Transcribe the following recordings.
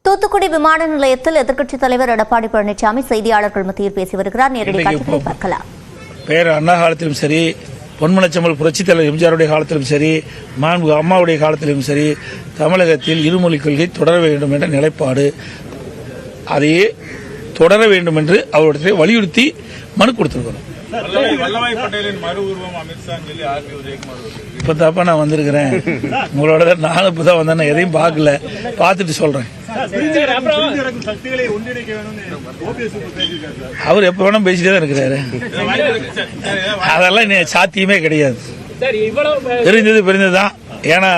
தூத்துக்குடி விமான நிலையத்தில் எதிர்க்கட்சித் தலைவர் எடப்பாடி பழனிசாமி செய்தியாளர்கள் மத்தியில் பேசி வருகிறார். நேரடி காட்சிகளை பார்க்கலாம். பேர் அண்ணா காலத்திலும் சரி, பொன்மனச்செம்மல் புரட்சித் தலைவர் எம்ஜிஆருடைய காலத்திலும் சரி, மாண்பு அம்மாவுடைய காலத்திலும் சரி, தமிழகத்தில் இருமொழிக் கொள்கை தொடர வேண்டும் என்ற நிலைப்பாடு, அதையே தொடர வேண்டும் என்று அவருடைய வலியுறுத்தி மனு கொடுத்திருக்கிறோம். இப்ப நான் வந்திருக்கிறேன், உங்களோட நானும் இப்பதான் வந்தேன், எதையும் பார்க்கல, பார்த்துட்டு சொல்றேன். அவர் எப்ப வேணா பேசிட்டே தான் இருக்கிறாரு, அதெல்லாம் சாத்தியமே கிடையாது. பிரிந்ததுதான். ஏன்னா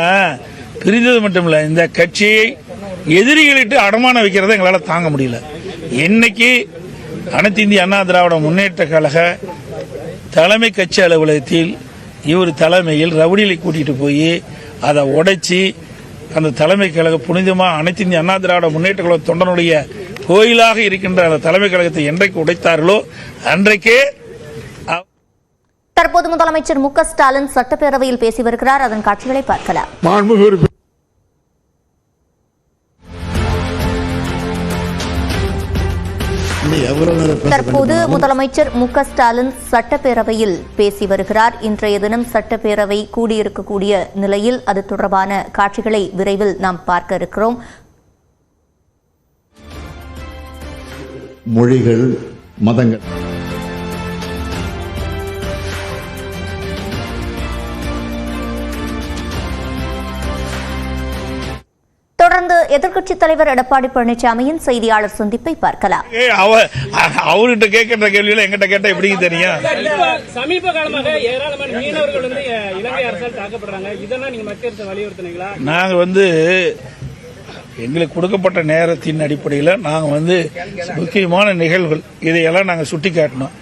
பிரிந்தது மட்டும் இல்ல, இந்த கட்சியை எதிரிகளிட்டு அடமான வைக்கிறத எங்களால தாங்க முடியல. இன்னைக்கு அனைத்து இந்திய அண்ணா திராவிட முன்னேற்ற கழக தலைமை கட்சி அலுவலகத்தில் இவர் தலைமையில் ரவுடிகளை கூட்டிட்டு போய் அதை உடைச்சி அந்த தலைமை கழக புனிதமா அனைத்து இந்திய அண்ணா திராவிட முன்னேற்ற கழக தொண்டனுடைய கோயிலாக இருக்கின்ற அந்த தலைமை கழகத்தை என்றைக்கு உடைத்தார்களோ அன்றைக்கே. தற்போது முதலமைச்சர் மு க ஸ்டாலின் சட்டப்பேரவையில் பேசி வருகிறார். அதன் காட்சிகளை பார்க்கலாம். தற்போது முதலமைச்சர் மு க ஸ்டாலின் சட்டப்பேரவையில் பேசி வருகிறார். இன்றைய தினம் சட்டப்பேரவை கூடியிருக்கக்கூடிய நிலையில் அது தொடர்பான காட்சிகளை விரைவில் நாம் பார்க்க இருக்கிறோம். மொழிகள், மதங்கள், தொடர்ந்து எதிர்க்கட்சித் தலைவர் எடப்பாடி பழனிசாமியின் செய்தியாளர் சந்திப்பை பார்க்கலாம். அவர்கிட்ட கேட்கின்ற கேள்விகளை எங்கிட்ட கேட்டா எப்படி தெரியும்? சமீப காலமாக ஏராளமான மீனவர்கள் இலங்கை அரசால் தாக்கப்படுறாங்க. இதெல்லாம் நீங்க மத்திய அரசு வலியுறுத்தினீங்களா? நாங்க எங்களுக்கு கொடுக்கப்பட்ட நேரத்தின் அடிப்படையில் நாங்க முக்கியமான நிகழ்வுகள் இதையெல்லாம் நாங்க சுட்டி காட்டினோம்.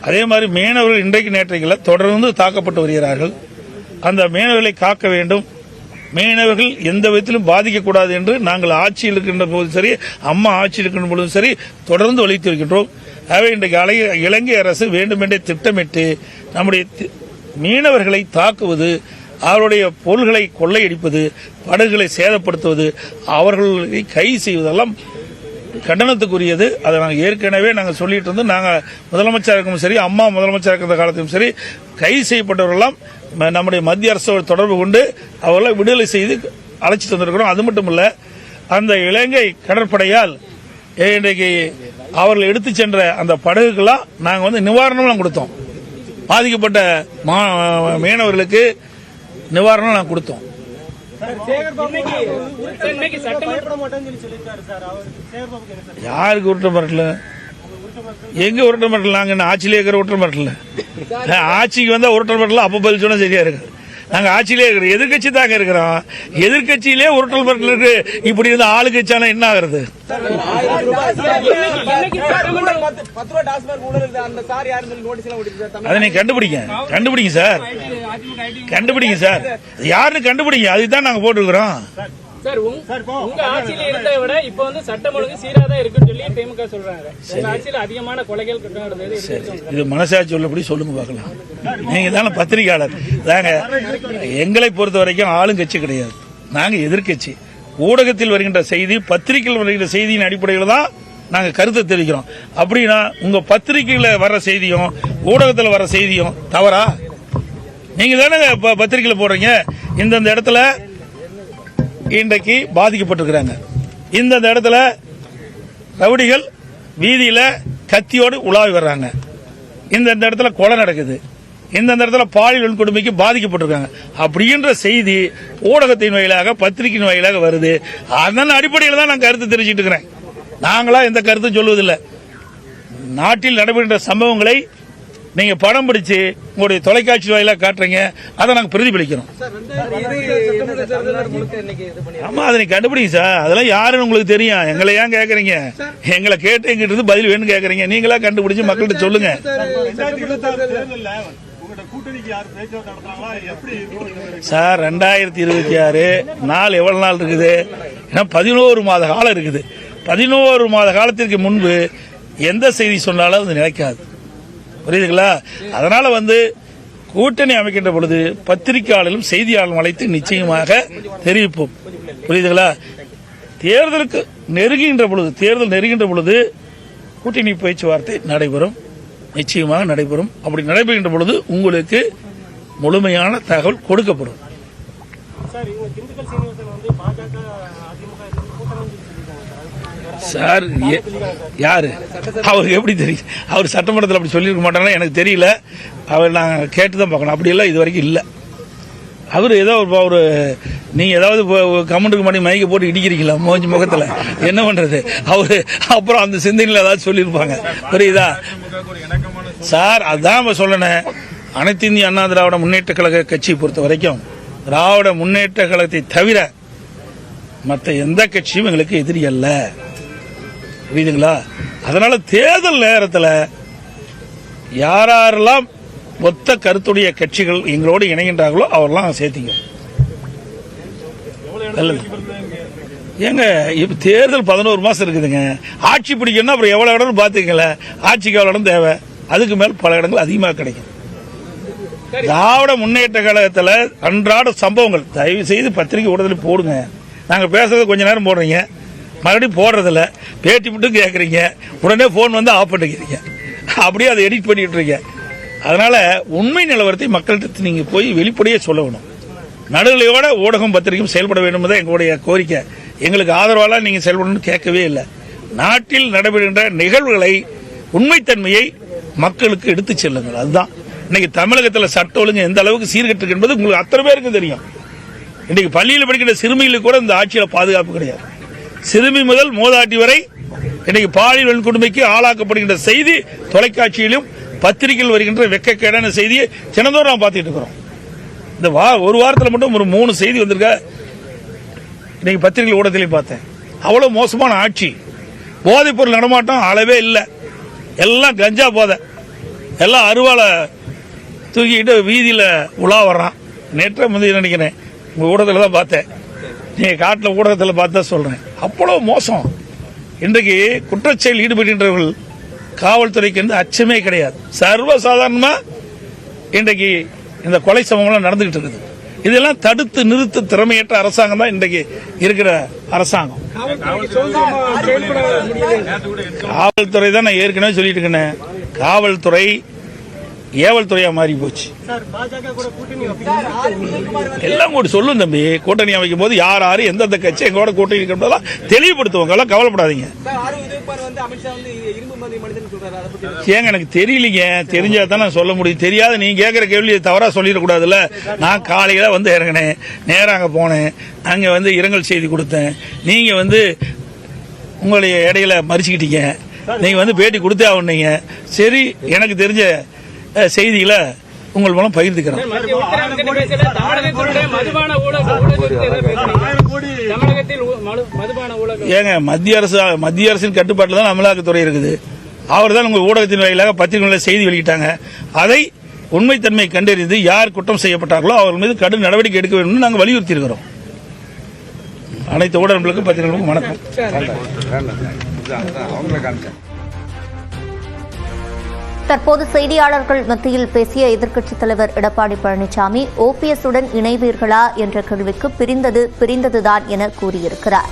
அதே மாதிரி மீனவர்கள் இன்றைக்கு நேற்றைக்கு தொடர்ந்து தாக்கப்பட்டு வருகிறார்கள். அந்த மீனவர்களை காக்க வேண்டும், மீனவர்கள் எந்த விதத்திலும் பாதிக்கக்கூடாது என்று நாங்கள் ஆட்சியில் இருக்கின்ற போதும் சரி, அம்மா ஆட்சியில் இருக்கின்ற போதும் சரி தொடர்ந்து வலியுறுத்தி வருகின்றோம். ஆகவே இன்றைக்கு இலங்கை அரசு வேண்டுமென்றே திட்டமிட்டு நம்முடைய மீனவர்களை தாக்குவது, அவருடைய பொருள்களை கொள்ளையடிப்பது, படகுகளை சேதப்படுத்துவது, அவர்களை கைது செய்வதெல்லாம் கண்டனத்துக்குரியது. அதை நாங்கள் ஏற்கனவே நாங்கள் சொல்லிட்டு இருந்து, நாங்கள் முதலமைச்சர் இருக்கும் சரி, அம்மா முதலமைச்சர் இருக்கிற காலத்திலும் சரி, கைது செய்யப்பட்டவர்களெல்லாம் நம்முடைய மத்திய அரசோடு தொடர்பு கொண்டு அவர்களை விடுதலை செய்து அழைச்சிட்டு வந்திருக்கிறோம். அது மட்டும் இல்ல, அந்த இலங்கை கடற்படையால் இன்றைக்கு அவர்கள் எடுத்து சென்ற அந்த படகுக்கெல்லாம் நாங்கள் நிவாரணம் கொடுத்தோம். பாதிக்கப்பட்ட மீனவர்களுக்கு நிவாரணம் நாங்கள் கொடுத்தோம். யாருக்கு உருட்ட மிரட்டல? எங்க உருட்ட மிரட்டல? நாங்க ஆட்சியிலே இருக்கிற உருட்ட மிரட்டல. ஆட்சிக்கு வந்தா உருட்ட மிரட்டல அப்ப பதில் சொன்னா சரியா இருக்கு. நாங்க ஆட்சியிலே இருக்கிறோம், எதிர்கட்சி தாங்க இருக்கிறோம். எதிர்கட்சியிலே உருட்டல் மிரட்டல் இருக்கு. இப்படி இருந்த ஆளுங்கட்சியானா என்ன ஆகுறது? அதை நீங்க கண்டுபிடிங்க சார், கண்டுபிடிங்க சார், யாருன்னு கண்டுபிடிங்க. அதுதான் நாங்க போட்டுக்கிறோம். உங்க ஆட்சியில இருந்ததை விட இப்ப சட்டம் ஒழுங்கு சீராதான் இருக்குன்னு சொல்லி திமுக சொல்றாங்க. உங்க ஆட்சியில அதிகமான கொலைகள் நடந்தது. இது மனசாட்சி உள்ளபடி சொல்லுங்க பார்க்கலாம். நீங்க தானே பத்திரிகையாளர். தாங்க எங்களை பொறுத்த வரைக்கும் ஆளுங்கட்சி கிடையாது, நாங்க எதிர்கட்சி. ஊடகத்தில் வருகின்ற செய்தி, பத்திரிகையில் வருகின்ற செய்தியின் அடிப்படையில் தான் நாங்க கருத்தை தெரிவிக்கிறோம். அப்படின்னா உங்க பத்திரிகையில வர்ற செய்தியும் ஊடகத்தில் வர்ற செய்தியும் தவறா? நீங்க தானே பத்திரிகையில போடுறீங்க, இந்தந்த இடத்துல இன்றைக்கு பாதிக்கப்பட்டிருக்கிறாங்க, இந்த இடத்துல ரவுடிகள் வீதியில கத்தியோடு உலாவி வர்றாங்க, இந்த இடத்துல கொலை நடக்குது, இந்த இடத்துல பாலியல் வன்கொடுமைக்கு பாதிக்கப்பட்டிருக்காங்க அப்படின்ற செய்தி ஊடகத்தின் வாயிலாக, பத்திரிகையின் வாயிலாக வருது. அதன் அடிப்படையில் தான் நான் கருத்து தெரிவிச்சிட்டு இருக்கிறேன். நாங்களா எந்த கருத்தும் சொல்வதில்லை. நாட்டில் நடைபெறுகின்ற சம்பவங்களை நீங்க படம் பிடிச்சு உங்களுடைய தொலைக்காட்சி வாயிலாக காட்டுறீங்க, அதை நாங்க பிரதிபலிக்கிறோம். ஆமா, அதை நீங்க கண்டுபிடிங்க சார். அதெல்லாம் யாருன்னு உங்களுக்கு தெரியும். எங்களை ஏன் கேக்குறீங்க? எங்களை கேட்டு எங்கிட்ட பதில் வேணும் கேக்குறீங்க. நீங்களா கண்டுபிடிச்சு மக்கள்கிட்ட சொல்லுங்க. சார் 2026 நாள் எவ்வளவு நாள் இருக்குது? 11 மாத காலம் இருக்குது. 11 மாத காலத்திற்கு முன்பு எந்த செய்தி சொன்னாலும் அது நிலைக்காது. புரியுதுங்களா? அதனால கூட்டணி அமைக்கின்ற பொழுது பத்திரிகையாளர்களும் செய்தியாளர்களும் அழைத்து நிச்சயமாக தெரிவிப்போம். புரியுதுங்களா? தேர்தல் நெருங்கின்ற பொழுது கூட்டணி பேச்சுவார்த்தை நடைபெறும், நிச்சயமாக நடைபெறும். அப்படி நடைபெறுகின்ற பொழுது உங்களுக்கு முழுமையான தகவல் கொடுக்கப்படும். சார் யாரு அவருக்கு எப்படி தெரியும்? அவர் சட்டமன்றத்தில் அப்படி சொல்லியிருக்க மாட்டாங்கன்னா எனக்கு தெரியல. அவர் நாங்கள் கேட்டு தான் பார்க்கணும். அப்படியெல்லாம் இது வரைக்கும் இல்லை. அவர் ஏதோ ஒரு நீங்கள் ஏதாவது கமெண்ட்டுக்கு பண்ணி மைக்க போட்டு இடிக்கிறீங்களா மோஞ்சி முகத்தில், என்ன பண்ணுறது? அவர் அப்புறம் அந்த சிந்தனையில் ஏதாவது சொல்லியிருப்பாங்க. புரியுதா சார்? அதான் சொல்லணும். அனைத்து இந்திய அண்ணா திராவிட முன்னேற்ற கழக கட்சியை பொறுத்த வரைக்கும் திராவிட முன்னேற்ற கழகத்தை தவிர மற்ற எந்த கட்சியும் எங்களுக்கு எதிரி அல்ல. புரியுதுங்களா? அதனால தேர்தல் நேரத்தில் யாரெல்லாம் ஒத்த கருத்துடைய கட்சிகள் எங்களோடு இணைகின்றார்களோ அவரெல்லாம் சேர்த்திங்க. ஏங்க இப்ப தேர்தல் 11 மாசம் இருக்குதுங்க. ஆட்சி பிடிக்கணும்னா அப்புறம் எவ்வளவு இடம் பாத்துக்கல. ஆட்சிக்கு எவ்வளவு இடம் தேவை, அதுக்கு மேல் பல இடங்கள் அதிகமாக கிடைக்கும். திராவிட முன்னேற்ற கழகத்தில் அன்றாட சம்பவங்கள் தயவு செய்து பத்திரிகை ஊடகத்தில் போடுங்க. நாங்கள் பேசுறது கொஞ்ச நேரம் போடுறீங்க, மறுபடியும் போடுறதில்ல, பேட்டி மட்டும் கேட்குறீங்க, உடனே போன் வந்து ஆஃப் பண்ணிக்கிறீங்க, அப்படியே அதை எடிட் பண்ணிட்டு இருக்கீங்க. அதனால உண்மை நிலவரத்தை மக்கள்கிட்ட நீங்க போய் வெளிப்படையே சொல்லணும். நடுநிலையோட ஊடகம் பத்திரிகையும் செயல்பட வேண்டும் என்பது எங்களுடைய கோரிக்கை. எங்களுக்கு ஆதரவாக நீங்க செயல்படணும்னு கேட்கவே இல்லை. நாட்டில் நடைபெறுகின்ற நிகழ்வுகளை உண்மைத்தன்மையை மக்களுக்கு எடுத்துச் செல்லுங்கள். அதுதான் இன்னைக்கு தமிழகத்தில் சட்ட ஒழுங்கு எந்த அளவுக்கு சீர்கெட்டு என்பது உங்களுக்கு அத்தனை பேருக்கு தெரியும். இன்னைக்கு பள்ளியில் படிக்கிற சிறுமிகளுக்கு கூட இந்த ஆட்சியில் பாதுகாப்பு கிடையாது. சிறுமி முதல் மூதாட்டி வரை இன்னைக்கு பாலியல் வன்கொடுமைக்கு ஆளாக்கப்படுகின்ற செய்தி தொலைக்காட்சியிலும் பத்திரிகையில் வருகின்ற வெக்கக்கேடான செய்தியை தினந்தோறும் நாம் பார்த்துட்டு இருக்கிறோம். இந்த ஒரு வாரத்தில் மட்டும் ஒரு 3 செய்தி வந்திருக்க இன்னைக்கு பத்திரிகை ஊடகத்திலையும் பார்த்தேன். அவ்வளவு மோசமான ஆட்சி. போதைப் பொருள் நடமாட்டம் அளவே இல்லை. எல்லாம் கஞ்சா போதை, எல்லாம் அருவாலை தூக்கிட்டு வீதியில் உலா வர்றான். நேற்று முந்தைய நினைக்கிறேன் உங்க ஊடகத்தில் தான் பார்த்தேன். நீங்க காட்டில் ஊடகத்தில் பார்த்தா சொல்றேன். அவ்வளவு மோசம். இன்றைக்கு குற்றச்செயல் ஈடுபடுகின்றவர்கள் காவல்துறைக்கு வந்து அச்சமே கிடையாது. சர்வசாதாரணமா இன்றைக்கு இந்த கொலை சம்பவம் நடந்துகிட்டு இருக்குது. இதெல்லாம் தடுத்து நிறுத்த திறமையற்ற அரசாங்கம் தான் இன்றைக்கு இருக்கிற அரசாங்கம். காவல்துறை தான் நான் ஏற்கனவே சொல்லிட்டு இருக்கேன். காவல்துறை ஏவல் துறையா மாறி போச்சு. எல்லாம் கூட சொல்லும் தம்பி. கூட்டணி அமைக்கும் போது யார் யாரு எந்தெந்த கட்சி எங்களோட கூட்டணி இருக்கிறதெல்லாம் தெளிவுபடுத்துவாங்க. எல்லாம் கவலைப்படாதீங்க. ஏங்க எனக்கு தெரியலீங்க. தெரிஞ்சா தான் நான் சொல்ல முடியும். தெரியாத நீங்க கேட்கிற கேள்வி தவறா சொல்லிடக்கூடாதுல்ல. நான் காலையில வந்து இறங்கினேன், நேரம் அங்க போனேன், அங்க வந்து இரங்கல் செய்தி கொடுத்தேன். நீங்க வந்து உங்களுடைய இடையில மறிச்சுக்கிட்டீங்க. நீங்க வந்து பேட்டி கொடுத்தே ஆகணுங்க. சரி, எனக்கு தெரிஞ்ச செய்திகளை உங்கள் மூலம் பகிர்ந்துக்கிறோம். ஏங்க மத்திய அரசின் கட்டுப்பாட்டில் தான் அமலாக்கத்துறை இருக்குது. அவர் தான் உங்கள் ஊடகத்தின் வாயிலாக பத்திரிகைகளில் செய்தி வெளியிட்டாங்க. அதை உண்மைத்தன்மை கண்டறிந்து யார் குற்றம் செய்யப்பட்டார்களோ அவர்கள் மீது கடும் நடவடிக்கை எடுக்க வேண்டும் நாங்கள் வலியுறுத்தி இருக்கிறோம். அனைத்து ஊடகங்களுக்கும் பத்திரிகைகளுக்கும் வணக்கம். தற்போது செய்தியாளர்கள் மத்தியில் பேசிய எதிர்க்கட்சித் தலைவர் எடப்பாடி பழனிசாமி, ஓபிஎஸ் உடன் இணைவீர்களா என்ற கேள்விக்கு பிரிந்ததுதான் என கூறியிருக்கிறார்.